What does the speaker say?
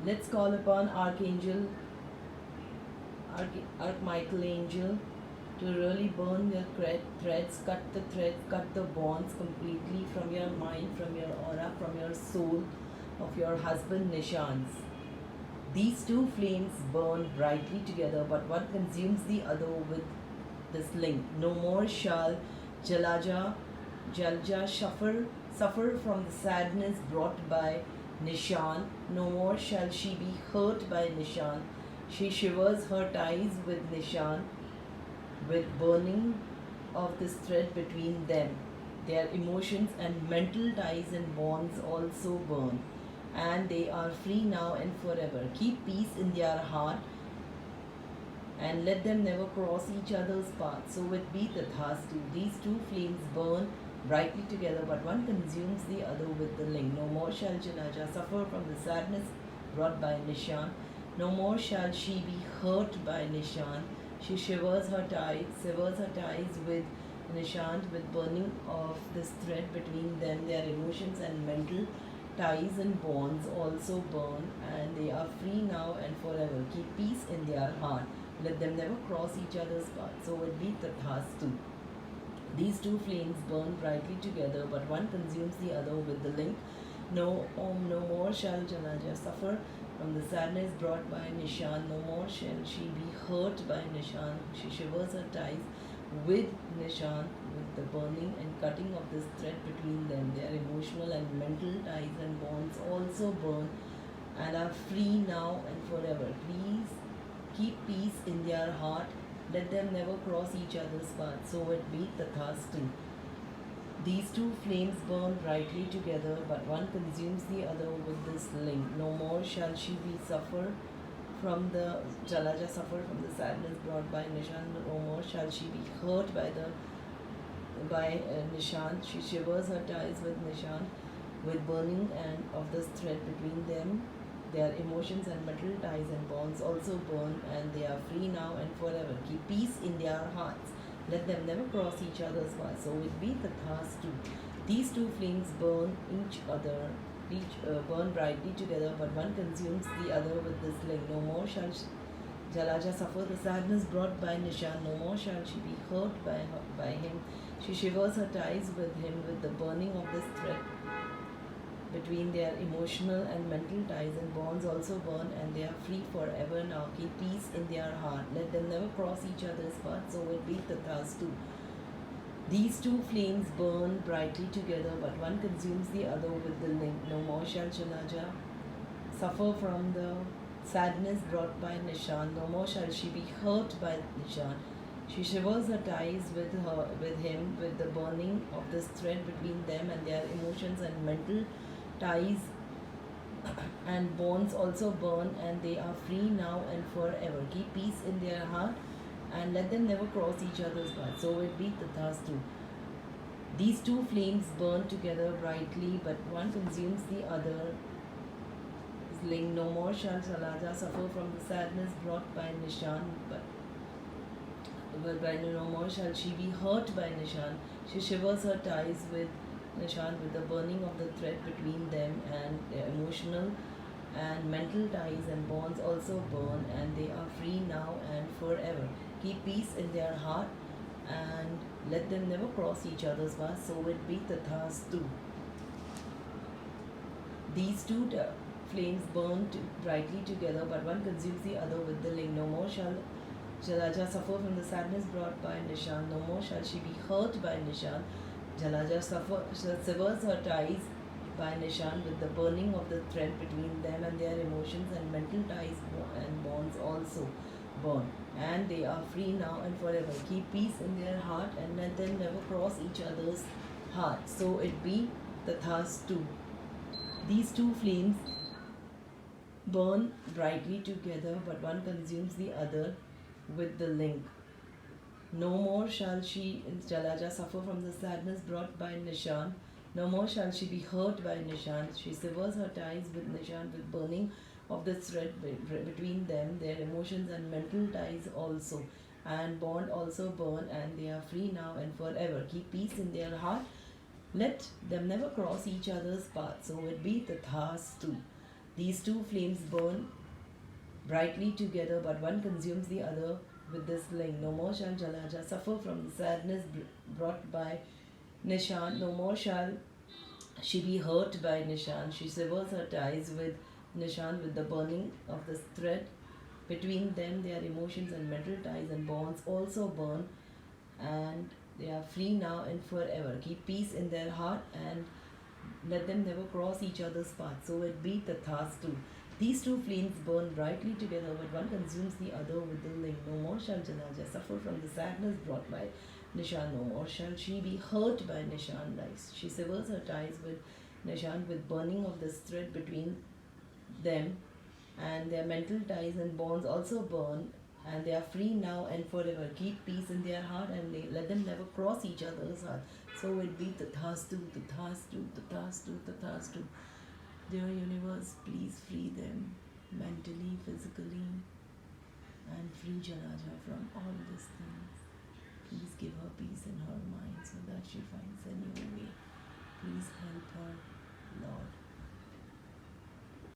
Let's call upon Archmichael Angel to really burn your threads, cut the bonds completely from your mind, from your aura, from your soul of your husband Nishans. These two flames burn brightly together, but one consumes the other with this link. No more shall Jalja suffer from the sadness brought by Nishan. No more shall she be hurt by Nishan. She shivers her ties with Nishan, with burning of this thread between them. Their emotions and mental ties and bonds also burn, and they are free now and forever. Keep peace in their heart and let them never cross each other's path. So it be Tathastu. These two flames burn brightly together, but one consumes the other with the link. No more shall Janaja suffer from the sadness brought by Nishan. No more shall she be hurt by Nishan. She severs her ties with Nishant, with burning of this thread between them. Their emotions and mental ties and bonds also burn, and they are free now and forever. Keep peace in their heart. Let them never cross each other's path. So it be Tathastu. These two flames burn brightly together, but one consumes the other with the link. No more shall Janaja suffer from the sadness brought by Nishan. No more shall she be hurt by Nishan. She shivers her ties with Nishan, with the burning and cutting of this thread between them. Their emotional and mental ties and bonds also burn and are free now and forever. Please keep peace in their heart. Let them never cross each other's path. So it be Tathastu. These two flames burn brightly together, but one consumes the other with this link. No more shall she be suffer from the Jalaja suffer from the sadness brought by Nishan. No more shall she be hurt by Nishan. She shivers her ties with Nishan, with burning and of this thread between them. Their emotions and mental ties and bonds also burn, and they are free now and forever. Keep peace in their hearts. Let them never cross each other's path. So it be Tathastu. These two flames burn burn brightly together, but one consumes the other with this link. No more shall Jalaja suffer the sadness brought by Nishan. No more shall she be hurt by him. She shivers her ties with him, with the burning of this thread between their emotional and mental ties and bonds also burn, and they are free forever now. Keep peace in their heart. Let them never cross each other's path. So it be Tathastu. These two flames burn brightly together, but one consumes the other with the link. No more shall Janaja suffer from the sadness brought by Nishan. No more shall she be hurt by Nishan. She shivers her ties with him, with the burning of this thread between them, and their emotions and mental ties and bonds also burn, and they are free now and forever. Keep peace in their heart and let them never cross each other's path. So it be Tathastu. These two flames burn together brightly, but one consumes the other. Link. No more shall Salaja suffer from the sadness brought by Nishan, but by no more shall she be hurt by Nishan. She shivers her ties with Nishan, with the burning of the thread between them, and their emotional and mental ties and bonds also burn, and they are free now and forever. Keep peace in their heart and let them never cross each other's path. So it be Tathastu. These two flames burn brightly together, but one consumes the other with the link. No more shall Jalaja suffer from the sadness brought by Nishan. No more shall she be hurt by Nishan. Jalaja severs her ties by Nishan, with the burning of the thread between them, and their emotions and mental ties and bonds also burn, and they are free now and forever. Keep peace in their heart and let them never cross each other's heart. So it be Tathastu. These two flames burn brightly together, but one consumes the other with the link. No more shall she, Jalaja, suffer from the sadness brought by Nishan. No more shall she be hurt by Nishan. She severs her ties with Nishan, with burning of the thread between them. Their emotions and mental ties also and bond also burn, and they are free now and forever. Keep peace in their heart. Let them never cross each other's path. So it be Tathastu. These two flames burn brightly together, but one consumes the other with this link. No more shall Jalaja suffer from the sadness brought by Nishan. No more shall she be hurt by Nishan. She severs her ties with Nishan with the burning of the thread. Between them, their emotions and mental ties and bonds also burn, and they are free now and forever. Keep peace in their heart and let them never cross each other's path. So it be Tathastu. These two flames burn brightly together, but one consumes the other with the link. No more shall Janaja suffer from the sadness brought by Nishan. No more shall she be hurt by Nishan. Like she severs her ties with Nishan with burning of this thread between them, and their mental ties and bonds also burn, and they are free now and forever. Keep peace in their heart and let them never cross each other's heart. So it be Tathastu, Tathastu, Tathastu, Tathastu. Dear universe, please free them mentally, physically, and free Jalaja from all